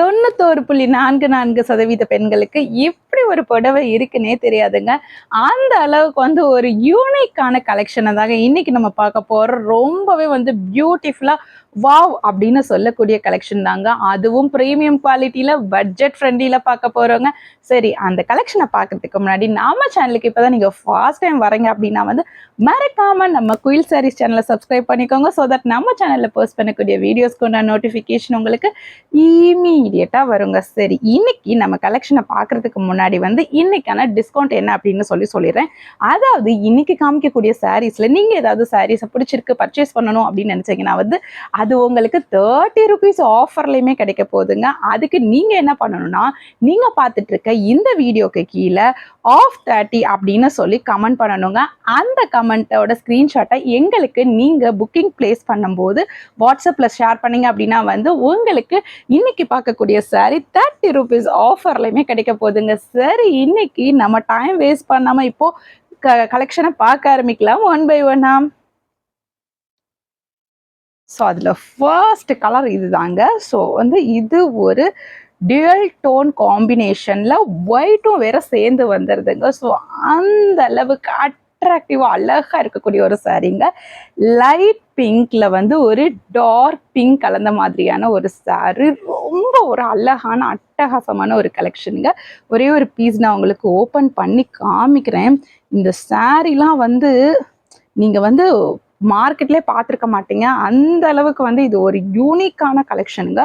91.44% பெண்களுக்கு இப்படி ஒரு புடவை இருக்குன்னே தெரியாதுங்க. அந்த அளவுக்கு வந்து ஒரு யூனிக்கான கலெக்ஷனை தாங்க இன்னைக்கு நம்ம பார்க்க போறோம். ரொம்பவே வந்து பியூட்டிஃபுல்லா வாவ் அப்படின்னு சொல்லக்கூடிய கலெக்ஷன் தாங்க. அதுவும் பிரீமியம் குவாலிட்டியில பட்ஜெட் ஃப்ரெண்ட்லியில பார்க்க போறோங்க. சரி, அந்த கலெக்ஷனை பார்க்கறதுக்கு முன்னாடி நம்ம சேனலுக்கு இப்பதான் நீங்க ஃபர்ஸ்ட் டைம் வரீங்க அப்படின்னா வந்து மறக்காம நம்ம குயில் சாரீஸ் சேனலை சப்ஸ்கிரைப் பண்ணிக்கோங்க. ஸோ தட் நம்ம சேனல்ல போஸ்ட் பண்ணக்கூடிய வீடியோஸ்க்கு நோட்டிஃபிகேஷன் உங்களுக்கு இமீடியட்டா வருங்க. சரி, இன்னைக்கு நம்ம கலெக்ஷனை பார்க்கறதுக்கு முன்னாடி வந்து இன்னைக்கான டிஸ்கவுண்ட் என்ன அப்படின்னு சொல்லிடுறேன். அதாவது இன்னைக்கு காமிக்கக்கூடிய சாரீஸ்ல நீங்க ஏதாவது சாரீஸை பிடிச்சிருக்கு பர்ச்சேஸ் பண்ணணும் அப்படின்னு நினைச்சீங்கன்னா வந்து அது உங்களுக்கு 30 rupees ஆஃபர்லையுமே கிடைக்க போகுதுங்க. அதுக்கு நீங்க என்ன பண்ணணும்னா, நீங்க பார்த்துட்டு இருக்க இந்த வீடியோக்கு கீழே ஆஃப் 30 அப்படின்னு சொல்லி கமெண்ட் பண்ணணுங்க. அந்த கமெண்ட்டோட ஸ்கிரீன்ஷாட்டை எங்களுக்கு நீங்க புக்கிங் பிளேஸ் பண்ணும்போது வாட்ஸ்அப்ல ஷேர் பண்ணீங்க அப்படின்னா வந்து உங்களுக்கு இன்னைக்கு பார்க்கக்கூடிய சாரி 30 rupees ஆஃபர்லையுமே கிடைக்க போகுதுங்க. சரி, இன்னைக்கு நம்ம டைம் வேஸ்ட் பண்ணாம இப்போ கலெக்ஷனை பார்க்க ஆரம்பிக்கலாம் ஒன் பை ஒன்னா. ஸோ அதில் ஃபர்ஸ்ட் கலர் இதுதாங்க. ஸோ வந்து இது ஒரு டியூயல் டோன் காம்பினேஷனில் ஒயிட்டும் வேற சேர்ந்து வந்துடுதுங்க. ஸோ அந்த அளவுக்கு அட்ராக்டிவாக அழகாக இருக்கக்கூடிய ஒரு சாரீங்க. லைட் பிங்க்ல வந்து ஒரு டார்க் பிங்க் கலந்த மாதிரியான ஒரு சாரி. ரொம்ப ஒரு அழகான அட்டகாசமான ஒரு கலெக்ஷனுங்க. ஒரே ஒரு பீஸ் நான் உங்களுக்கு ஓப்பன் பண்ணி காமிக்கிறேன். இந்த சாரீலாம் வந்து நீங்கள் வந்து மார்க்கெட்லேயே பார்த்துருக்க மாட்டீங்க. அந்த அளவுக்கு வந்து இது ஒரு யூனிக்கான கலெக்ஷனுங்க.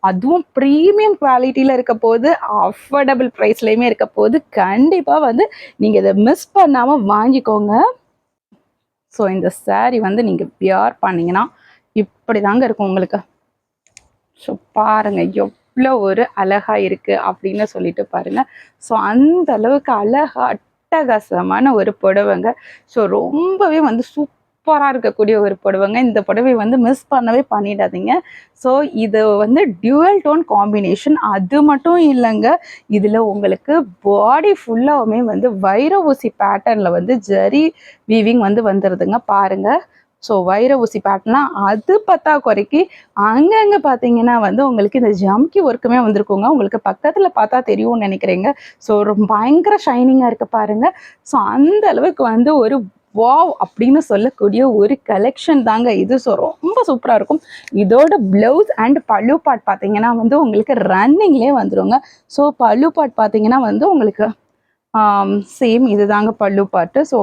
அதுவும் ப்ரீமியம் குவாலிட்டியில் இருக்க போது, அஃபோர்டபுள் ப்ரைஸ்லையுமே இருக்க போது, கண்டிப்பாக வந்து நீங்கள் இதை மிஸ் பண்ணாமல் வாங்கிக்கோங்க. ஸோ இந்த சாரீ வந்து நீங்கள் வியர் பண்ணிங்கன்னா இப்படி தாங்க இருக்கும் உங்களுக்கு. ஸோ பாருங்கள் எவ்வளோ ஒரு அழகாக இருக்குது அப்படின்னு சொல்லிட்டு பாருங்கள். ஸோ அந்த அளவுக்கு அழகாக அட்டகாசமான ஒரு புடவைங்க. ஸோ ரொம்பவே வந்து சூப்பராக இருக்கக்கூடிய ஒரு புடவைங்க. இந்த புடவை வந்து மிஸ் பண்ணவே பண்ணிடாதீங்க. ஸோ இது வந்து டியூவல் டோன் காம்பினேஷன். அது மட்டும் இல்லைங்க, இதில் உங்களுக்கு பாடி ஃபுல்லாகவுமே வந்து வைர ஊசி பேட்டர்னில் வந்து ஜரி வீவிங் வந்து வந்துடுதுங்க. பாருங்கள். ஸோ வைர ஊசி பேட்டர்லாம் அது பத்தாக்குறைக்கு அங்கங்கே பார்த்தீங்கன்னா வந்து உங்களுக்கு இந்த ஜம்கி ஒர்க்குமே வந்திருக்குங்க. உங்களுக்கு பக்கத்தில் பார்த்தா தெரியும்னு நினைக்கிறேங்க. ஸோ ரொம்ப பயங்கர ஷைனிங்காக இருக்குது பாருங்கள். ஸோ அந்த அளவுக்கு வந்து ஒரு வாவ் அப்படின்னு சொல்லக்கூடிய ஒரு கலெக்ஷன் தாங்க இது. ஸோ ரொம்ப சூப்பராக இருக்கும். இதோட ப்ளவுஸ் அண்ட் பல்லு பாட் பார்த்தீங்கன்னா வந்து உங்களுக்கு ரன்னிங்லேயே வந்துடுங்க. ஸோ பல்லு பாட் பார்த்தீங்கன்னா வந்து உங்களுக்கு சேம் இது தாங்க பல்லு பாட்டு. ஸோ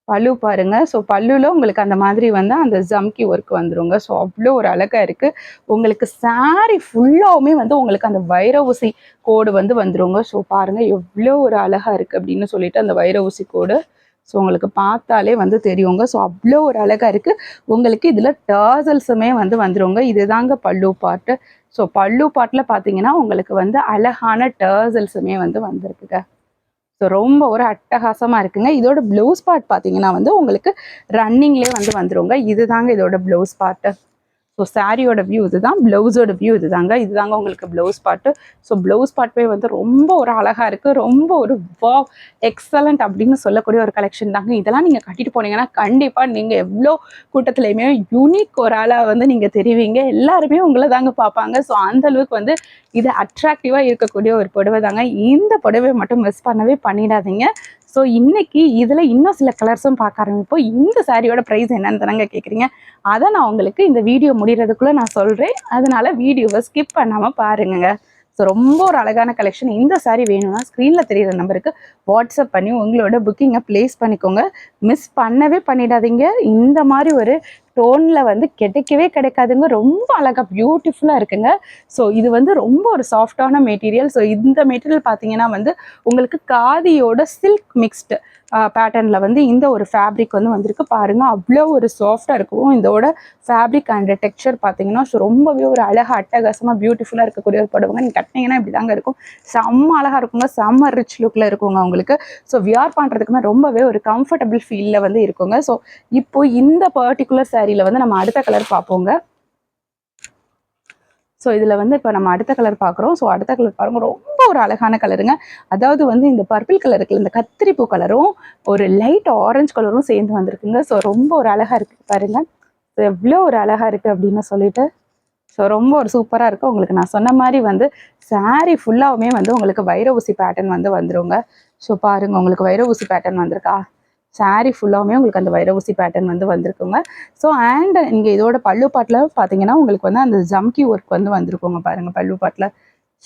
பல்லு பாருங்க. ஸோ பல்லுல உங்களுக்கு அந்த மாதிரி வந்து அந்த ஜம்கி ஒர்க் வந்துருங்க. ஸோ அவ்வளோ ஒரு அழகாக இருக்குது. உங்களுக்கு சாரி ஃபுல்லாகவுமே வந்து உங்களுக்கு அந்த வைர ஊசி கோடு வந்து வந்துருங்க. ஸோ பாருங்கள் எவ்வளோ ஒரு அழகாக இருக்குது அப்படின்னு சொல்லிட்டு அந்த வைர ஊசி கோடு. ஸோ உங்களுக்கு பார்த்தாலே வந்து தெரியுங்க. ஸோ அவ்வளோ ஒரு அழகாக இருக்குது. உங்களுக்கு இதில் டர்சல்ஸுமே வந்து வந்துருங்க. இதுதாங்க பல்லு பாட்டு. ஸோ பல்லு பாட்டில் பார்த்தீங்கன்னா உங்களுக்கு வந்து அழகான டர்சல்ஸுமே வந்து வந்திருக்குங்க. ஸோ ரொம்ப ஒரு அட்டகாசமாக இருக்குங்க. இதோட ப்ளவுஸ் பார்ட் பார்த்தீங்கன்னா வந்து உங்களுக்கு ரன்னிங்லேயே வந்து வந்துருங்க. இதுதாங்க இதோட ப்ளவுஸ் பார்ட்டு. ஸோ சாரியோட வியூ இதுதான், ப்ளவுஸோட வியூ இதுதாங்க. இதுதாங்க உங்களுக்கு ப்ளவுஸ் பார்ட்டு. ஸோ ப்ளவுஸ் பார்ட்வே வந்து ரொம்ப ஒரு அழகாக இருக்குது. ரொம்ப ஒரு வாவ் எக்ஸலண்ட் அப்படின்னு சொல்லக்கூடிய ஒரு கலெக்ஷன் தாங்க. இதெல்லாம் நீங்கள் கட்டிட்டு போனீங்கன்னா கண்டிப்பாக நீங்கள் எவ்வளோ கூட்டத்துலையுமே யூனிக் ஒரு ஆளாக வந்து நீங்கள் தெரிவிங்க. எல்லாருமே உங்களை தாங்க பார்ப்பாங்க. ஸோ அந்த அளவுக்கு வந்து இது அட்ராக்டிவாக இருக்கக்கூடிய ஒரு புடவை தாங்க. இந்த புடவை மட்டும் மிஸ் பண்ணவே பண்ணிடாதீங்க. ஸோ இன்னைக்கு இதில் இன்னும் சில கலர்ஸும் பார்க்க ஆரம்பிப்போம். இந்த சாரியோட ப்ரைஸ் என்னன்னு தானங்க கேட்குறீங்க. அதை நான் உங்களுக்கு இந்த வீடியோ முடிகிறதுக்குள்ளே நான் சொல்கிறேன். அதனால் வீடியோவை ஸ்கிப் பண்ணாமல் பாருங்க. ஸோ ரொம்ப ஒரு அழகான கலெக்ஷன். இந்த சாரீ வேணும்னா ஸ்க்ரீனில் தெரிகிற நம்பருக்கு வாட்ஸ்அப் பண்ணி உங்களோட புக்கிங்கை ப்ளேஸ் பண்ணிக்கோங்க. மிஸ் பண்ணவே பண்ணிடாதீங்க. இந்த மாதிரி ஒரு டோனில் வந்து கிடைக்கவே கிடைக்காதுங்க. ரொம்ப அழகாக பியூட்டிஃபுல்லாக இருக்குங்க. ஸோ இது வந்து ரொம்ப ஒரு சாஃப்டான மெட்டீரியல். ஸோ இந்த மெட்டீரியல் பார்த்தீங்கன்னா வந்து உங்களுக்கு காதியோட சில்க் மிக்ஸ்டு பேட்டர்னில் வந்து இந்த ஒரு ஃபேப்ரிக் வந்து வந்திருக்கு பாருங்கள். அவ்வளோ ஒரு சாஃப்டாக இருக்கும் இதோட ஃபேப்ரிக் அண்ட் டெக்ஸ்சர் பார்த்தீங்கன்னா. ஸோ ரொம்பவே ஒரு அழகாக அட்டகாசமாக பியூட்டிஃபுல்லாக இருக்கக்கூடிய ஒரு படுவாங்க. நீங்கள் கட்டினீங்கன்னா இப்படி தாங்க இருக்கும். செம்ம அழகாக இருக்குங்க. செம்ம ரிச் லுக்கில் இருக்குங்க உங்களுக்கு. ஸோ வியர் பண்ணுறதுக்குமே ரொம்பவே ஒரு கம்ஃபர்டபுள் ஃபீலில் வந்து இருக்குங்க. ஸோ இப்போ இந்த பர்டிகுலர் சாரியில் வந்து நம்ம அடுத்த கலர் பார்ப்போங்க. ஸோ இதில் வந்து இப்போ நம்ம அடுத்த கலர் பார்க்குறோம். ஸோ அடுத்த கலர் பாருங்கள், ரொம்ப ஒரு அழகான கலருங்க. அதாவது வந்து இந்த பர்பிள் கலர் இருக்குல்ல, இந்த கத்திரிப்பூ கலரும் ஒரு லைட் ஆரஞ்சு கலரும் சேர்ந்து வந்திருக்குங்க. ஸோ ரொம்ப ஒரு அழகாக இருக்குது பாருங்கள். ஸோ எவ்வளோ ஒரு அழகாக இருக்குது அப்படின்னு சொல்லிட்டு ஸோ ரொம்ப ஒரு சூப்பராக இருக்கும். உங்களுக்கு நான் சொன்ன மாதிரி வந்து சாரீ ஃபுல்லாகவுமே வந்து உங்களுக்கு வைர ஊசி பேட்டர்ன் வந்து வந்துருங்க. ஸோ பாருங்கள், உங்களுக்கு வைர ஊசி பேட்டர்ன் வந்திருக்கா? சாரீ ஃபுல்லாகவுமே உங்களுக்கு அந்த வைர ஊசி பேட்டர்ன் வந்து வந்திருக்குங்க. ஸோ அண்ட் இங்கே இதோட பல்லு பாட்டில் பார்த்தீங்கன்னா உங்களுக்கு வந்து அந்த ஜம்கி ஒர்க் வந்து வந்திருக்குங்க. பாருங்கள், பல்லு பாட்டில்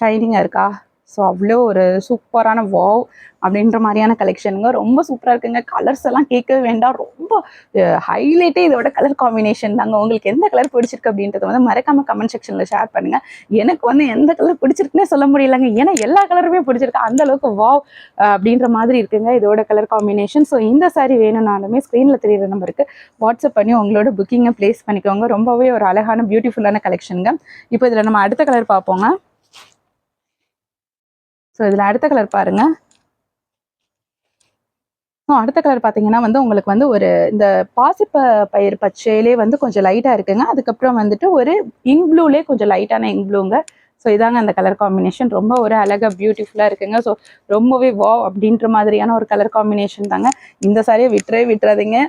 ஷைனிங்காக இருக்கா? ஸோ அவ்வளோ ஒரு சூப்பரான வாவ் அப்படின்ற மாதிரியான கலெக்ஷனுங்க. ரொம்ப சூப்பராக இருக்குங்க. கலர்ஸ் எல்லாம் கேட்கவே வேண்டாம். ரொம்ப ஹைலைட்டே இதோட கலர் காம்பினேஷன் தாங்க. உங்களுக்கு எந்த கலர் பிடிச்சிருக்கு அப்படின்றத வந்து மறக்காமல் கமெண்ட் செக்ஷனில் ஷேர் பண்ணுங்கள். எனக்கு வந்து எந்த கலர் பிடிச்சிருக்குன்னே சொல்ல முடியலைங்க. ஏன்னா எல்லா கலருமே பிடிச்சிருக்கு. அந்த அளவுக்கு வாவ் அப்படின்ற மாதிரி இருக்குங்க இதோட கலர் காம்பினேஷன். ஸோ இந்த சாரீ வேணும்னாலுமே ஸ்க்ரீனில் தெரியுற நம்பருக்கு வாட்ஸ்அப் பண்ணி உங்களோட புக்கிங்கை ப்ளேஸ் பண்ணிக்கோங்க. ரொம்பவே ஒரு அழகான பியூட்டிஃபுல்லான கலெக்ஷனுங்க. இப்போ இதில் நம்ம அடுத்த கலர் பார்ப்போங்க. ஸோ இதில் அடுத்த கலர் பாருங்கள். ஸோ அடுத்த கலர் பார்த்தீங்கன்னா வந்து உங்களுக்கு வந்து ஒரு இந்த பயிர் பச்சையிலே வந்து கொஞ்சம் லைட்டாக இருக்குங்க. அதுக்கப்புறம் வந்துட்டு ஒரு இங்க் ப்ளூலே கொஞ்சம் லைட்டான இங்க் ப்ளூங்க. ஸோ இதாங்க அந்த கலர் காம்பினேஷன். ரொம்ப ஒரு அழகாக பியூட்டிஃபுல்லாக இருக்குங்க. ஸோ ரொம்பவே வாவ் அப்படின்ற மாதிரியான ஒரு கலர் காம்பினேஷன் தாங்க. இந்த சாரியை விட்டுறாதீங்க.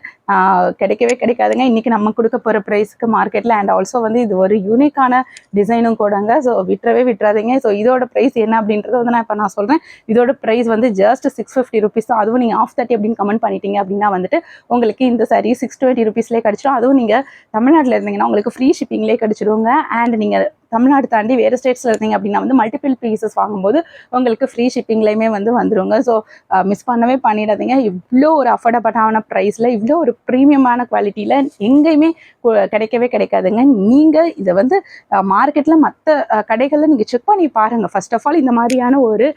கிடைக்கவே கிடைக்காதுங்க. இன்றைக்கி நம்ம கொடுக்க போகிற ப்ரைஸ்க்கு மார்க்கெட்டில். அண்ட் ஆல்சோ வந்து இது ஒரு யூனிக்கான டிசைனும் கூடங்க. ஸோ விட்டுறாதீங்க. ஸோ இதோட ப்ரைஸ் என்ன அப்படின்றத வந்து நான் சொல்கிறேன். இதோட ப்ரைஸ் வந்து ஜஸ்ட் 650 rupees தான். அதுவும் நீங்கள் ஆஃப் 30 அப்படின்னு கமெண்ட் பண்ணிட்டீங்க அப்படின்னா வந்துட்டு உங்களுக்கு இந்த சாரி 620 rupeesலேயே கிடச்சிடும். அதுவும் நீங்கள் தமிழ்நாட்டில் இருந்தீங்கன்னா உங்களுக்கு ஃப்ரீ ஷிப்பிங்லேயே கிடச்சிடுங்க. அண்ட் நீங்கள் தமிழ்நாடு தாண்டி வேறு ஸ்டேட்ஸில் இருந்தீங்க அப்படின்னா வந்து மல்டிபிள் பீசஸ் வாங்கும்போது உங்களுக்கு ஃப்ரீ ஷிப்பிங்லேயுமே வந்து வந்துருங்க. ஸோ மிஸ் பண்ணவே பண்ணிடாதீங்க. இவ்வளோ ஒரு அஃபோர்டபுளான ப்ரைஸில் இவ்வளோ ஒரு ப்ரீமியமான குவாலிட்டியில் எங்கேயுமே கிடைக்கவே கிடைக்காதுங்க. நீங்கள் இதை வந்து மார்க்கெட்டில் மற்ற கடைகளில் நீங்கள் செக் பண்ணி பாருங்கள். ஃபர்ஸ்ட் ஆஃப் ஆல் இந்த மாதிரியான ஒரு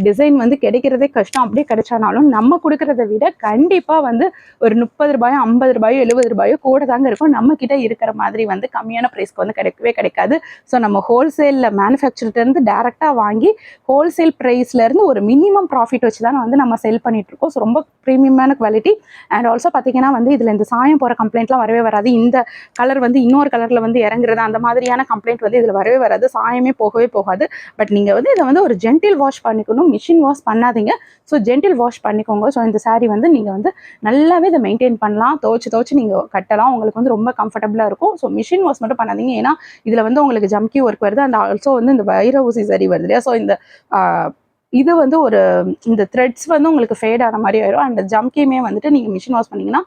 டிசைன் வந்து கிடைக்கிறதே கஷ்டம். அப்படியே கிடைச்சானாலும் நம்ம கொடுக்குறத விட கண்டிப்பாக வந்து ஒரு 30 ரூபாயோ 50 ரூபாயோ 70 ரூபாயோ கூட தாங்க இருக்கும். நம்ம கிட்ட இருக்கிற மாதிரி வந்து கம்மியான ப்ரைஸ்க்கு வந்து கிடைக்கவே கிடைக்காது. ஸோ நம்ம ஹோல்சேலில் மேனுஃபேக்சர்லேருந்து டேரெக்டாக வாங்கி ஹோல்சேல் ப்ரைஸ்லேருந்து ஒரு மினிமம் ப்ராஃபிட் வச்சு தான் வந்து நம்ம செல் பண்ணிகிட்ருக்கோம். ஸோ ரொம்ப ப்ரீமியமான குவாலிட்டி. அண்ட் ஆல்சோ பார்த்தீங்கன்னா வந்து இதில் இந்த சாயம் போகிற கம்ப்ளைண்ட்லாம் வரவே வராது. இந்த கலர் வந்து இன்னொரு கலரில் வந்து இறங்குறது அந்த மாதிரியான கம்ப்ளைண்ட் வந்து இதில் வரவே வராது. சாயமே போகவே போகாது. பட் நீங்கள் வந்து இதை வந்து ஒரு ஜென்டில் வாஷ் பண்ணிக்கணும். மிஷின் வாஷ் பண்ணாதீங்க. ஸோ ஜென்டில் வாஷ் பண்ணிக்கோங்க. ஸோ இந்த சாரீ வந்து நீங்கள் வந்து நல்லாவே இதை மெயின்டைன் பண்ணலாம். துவச்சி நீங்கள் கட்டலாம். உங்களுக்கு வந்து ரொம்ப கம்ஃபர்டபுளாக இருக்கும். ஸோ மிஷின் வாஷ் மட்டும் பண்ணாதீங்க. ஏன்னா இதில் வந்து உங்களுக்கு ஜம்கி ஒர்க் வருது. அண்ட் ஆல்சோ வந்து இந்த வைர ஊசி சரி வருது இல்லையா? ஸோ இந்த இது வந்து ஒரு இந்த த்ரெட்ஸ் வந்து உங்களுக்கு ஃபேட் ஆன மாதிரி ஆயிரும். அண்ட் ஜம்கியுமே வந்துட்டு நீங்கள் மிஷின் வாஷ் பண்ணிங்கன்னா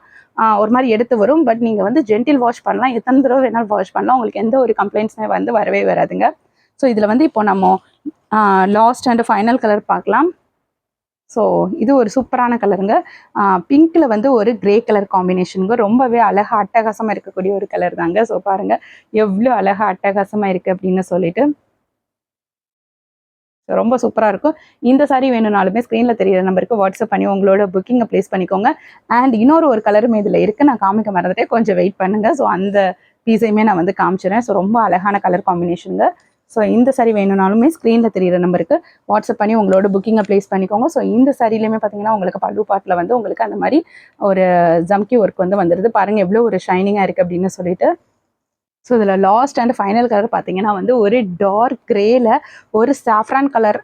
ஒரு மாதிரி எடுத்து வரும். பட் நீங்கள் வந்து ஜென்டில் வாஷ் பண்ணலாம். எத்தனை தடவை வேணாலும் வாஷ் பண்ணலாம். உங்களுக்கு எந்த ஒரு கம்ப்ளைண்ட்ஸுமே வந்து வரவே வராதுங்க. ஸோ இதில் வந்து இப்போ நம்ம லாஸ்ட் அண்ட் ஃபைனல் கலர் பார்க்கலாம். ஸோ இது ஒரு சூப்பரான கலருங்க. பிங்க்கில் வந்து ஒரு கிரே கலர் காம்பினேஷனுங்க. ரொம்பவே அழகாக அட்டகாசமாக இருக்கக்கூடிய ஒரு கலர் தாங்க. ஸோ பாருங்கள் எவ்வளோ அழகாக அட்டகாசமாக இருக்குது அப்படின்னு சொல்லிட்டு ரொம்ப சூப்பராக இருக்கும். இந்த சாரீ வேணும்னாலுமே ஸ்க்ரீனில் தெரியிற நம்பருக்கு வாட்ஸ்அப் பண்ணி உங்களோட புக்கிங்கை ப்ளேஸ் பண்ணிக்கோங்க. அண்ட் இன்னொரு ஒரு கலருமே இதில் இருக்குது. நான் காமிக்க மறந்துட்டேன். கொஞ்சம் வெயிட் பண்ணுங்கள். ஸோ அந்த பீஸையுமே நான் வந்து காமிச்சிடுறேன். ஸோ ரொம்ப அழகான கலர் காம்பினேஷனுங்க. ஸோ இந்த சாரீ வேணும்னாலுமே ஸ்க்ரீனில் தெரியிற நம்பருக்கு வாட்ஸ்அப் பண்ணி உங்களோட புக்கிங்கை ப்ளேஸ் பண்ணிக்கோங்க. ஸோ இந்த சாரிலையுமே பார்த்தீங்கன்னா உங்களுக்கு பல்லு பாட்டில் வந்து உங்களுக்கு அந்த மாதிரி ஒரு ஜம்கி ஒர்க் வந்து வந்துடுது. பாருங்கள் எவ்வளோ ஒரு ஷைனிங்காக இருக்குது அப்படின்னு சொல்லிட்டு. ஸோ இதில் லாஸ்ட் அண்ட் ஃபைனல் கலர் பார்த்தீங்கன்னா வந்து ஒரு டார்க் கிரேல ஒரு சாஃப்ரான் கலர்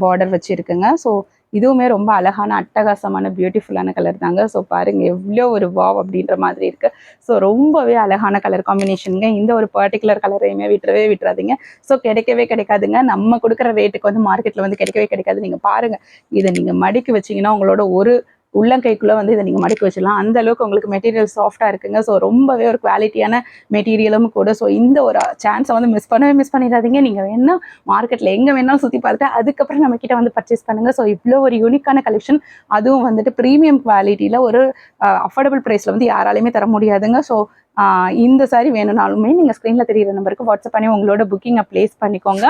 பார்டர் வச்சுருக்குங்க. ஸோ இதுவுமே ரொம்ப அழகான அட்டகாசமான பியூட்டிஃபுல்லான கலர் தாங்க. ஸோ பாருங்கள் எவ்வளோ ஒரு வாவ் அப்படின்ற மாதிரி இருக்குது. ஸோ ரொம்பவே அழகான கலர் காம்பினேஷனுங்க. இந்த ஒரு பர்டிகுலர் கலரையுமே விட்டுறாதீங்க. ஸோ கிடைக்கவே கிடைக்காதுங்க. நம்ம கொடுக்குற ரேட்டுக்கு வந்து மார்க்கெட்டில் வந்து கிடைக்கவே கிடைக்காது. நீங்கள் பாருங்கள், இதை நீங்கள் மடிக்கி வச்சிங்கன்னா உங்களோட ஒரு உள்ளங்கைக்குள்ளே வந்து இதை நீங்கள் மடிக்கி வச்சிடலாம். அந்த அளவுக்கு உங்களுக்கு மெட்டீரியல் சாஃப்டாக இருக்குங்க. ஸோ ரொம்பவே ஒரு குவாலிட்டியான மெட்டீரியலும் கூட. ஸோ இந்த ஒரு சான்ஸை வந்து மிஸ் பண்ணிடாதீங்க. நீங்கள் வேணால் மார்க்கெட்டில் எங்கே வேணாலும் சுற்றி பார்த்துட்டு அதுக்கப்புறம் நம்மக்கிட்ட வந்து பர்ச்சேஸ் பண்ணுங்கள். ஸோ இவ்வளோ ஒரு யூனிக்கான கலெக்ஷன், அதுவும் வந்துட்டு ப்ரீமியம் குவாலிட்டியில் ஒரு அஃபோர்டபுள் ப்ரைஸில் வந்து யாராலையுமே தர முடியாதுங்க. ஸோ இந்த சாரி வேணும்னாலுமே நீங்கள் ஸ்க்ரீனில் தெரியிற நம்பருக்கு வாட்ஸ்அப் பண்ணி உங்களோட புக்கிங்கை ப்ளேஸ் பண்ணிக்கோங்க.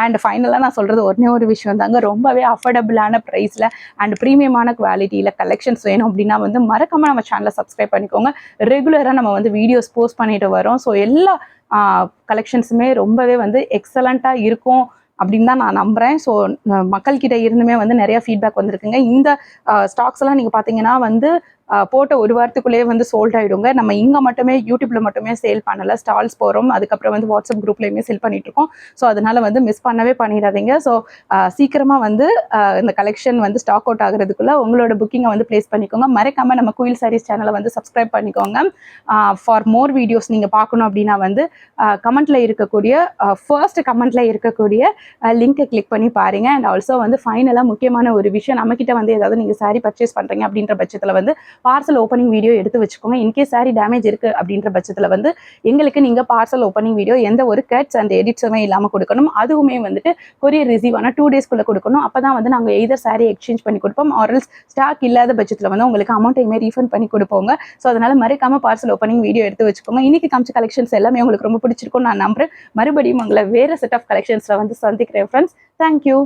அண்ட் ஃபைனலாக நான் சொல்கிறது ஒரே ஒரு விஷயம் தாங்க. ரொம்பவே அஃபோர்டபுளான ப்ரைஸில் அண்ட் ப்ரீமியமான குவாலிட்டியில் கலெக்ஷன்ஸ் வேணும் அப்படின்னா வந்து மறக்காமல் நம்ம சேனலை சப்ஸ்கிரைப் பண்ணிக்கோங்க. ரெகுலராக நம்ம வந்து வீடியோஸ் போஸ்ட் பண்ணிட்டு வரோம். ஸோ எல்லா கலெக்ஷன்ஸுமே ரொம்பவே வந்து எக்ஸலண்ட்டாக இருக்கும் அப்படின்னு தான் நான் நம்புகிறேன். ஸோ மக்கள்கிட்ட இருந்துமே வந்து நிறைய ஃபீட்பேக் வந்திருக்குங்க. இந்த ஸ்டாக்ஸ் எல்லாம் நீங்கள் பார்த்தீங்கன்னா வந்து போட்ட ஒரு வாரத்துக்குள்ளேயே வந்து சோல்ட் ஆகிடுங்க. நம்ம இங்கே மட்டுமே யூடியூப்ல மட்டுமே சேல் பண்ணலை, ஸ்டால்ஸ் போகிறோம், அதுக்கப்புறம் வந்து வாட்ஸ்அப் குரூப்லேயுமே சேல் பண்ணிட்டு இருக்கோம். ஸோ அதனால வந்து மிஸ் பண்ணவே பண்ணிடாதீங்க. ஸோ சீக்கிரமாக வந்து இந்த கலெக்ஷன் வந்து ஸ்டாக் அவுட் ஆகிறதுக்குள்ள உங்களோட புக்கிங்கை வந்து பிளேஸ் பண்ணிக்கோங்க. மறக்காம நம்ம குயில் சாரீஸ் சேனலை வந்து சப்ஸ்கிரைப் பண்ணிக்கோங்க. ஃபார் மோர் வீடியோஸ் நீங்கள் பார்க்கணும் அப்படின்னா வந்து கமெண்ட்ல இருக்கக்கூடிய ஃபர்ஸ்ட் கமெண்ட்ல இருக்கக்கூடிய லிங்கை கிளிக் பண்ணி பாருங்க. அண்ட் ஆல்சோ வந்து ஃபைனலாக முக்கியமான ஒரு விஷயம், நம்மக்கிட்ட வந்து ஏதாவது நீங்கள் சாரீ பர்ச்சேஸ் பண்ணுறீங்க அப்படின்ற பட்சத்தில் வந்து பார்சல் ஓப்பனிங் வீடியோ எடுத்து வச்சுக்கோங்க. இன்கேஸ் சாரீ டேமேஜ் இருக்குது அப்படின்ற பட்சத்தில் வந்து எங்களுக்கு நீங்கள் பார்சல் ஓப்பனிங் வீடியோ எந்த ஒரு கட்ஸ் அண்ட் எடிட்ஸுமே இல்லாமல் கொடுக்கணும். அதுவுமே வந்துட்டு கொரியர் ரிசீவ் ஆனால் 2 டேஸ்க்குள்ளே கொடுக்கணும். அப்போ தான் வந்து நாங்கள் எய்தர் சாரீ எக்ஸ்சேஞ்ச் பண்ணி கொடுப்போம், ஆர்எல்ஸ் ஸ்டாக் இல்லாத பட்சத்தில் வந்து உங்களுக்கு அமௌண்ட்டையுமே ரீஃபண்ட் பண்ணி கொடுப்போங்க. ஸோ அதனால் மறக்காம பார்சல் ஓப்பனிங் வீடியோ எடுத்து வச்சுக்கோங்க. இன்னைக்கு காமிச்ச கலெக்ஷன்ஸ் எல்லாமே உங்களுக்கு ரொம்ப பிடிச்சிருக்கும் நான் நம்புறேன். மறுபடியும் உங்களை வேறு செட் ஆஃப் கலெக்ஷன்ஸில் வந்து சந்திக்கிறேன் ஃப்ரெண்ட்ஸ். தேங்க்யூ.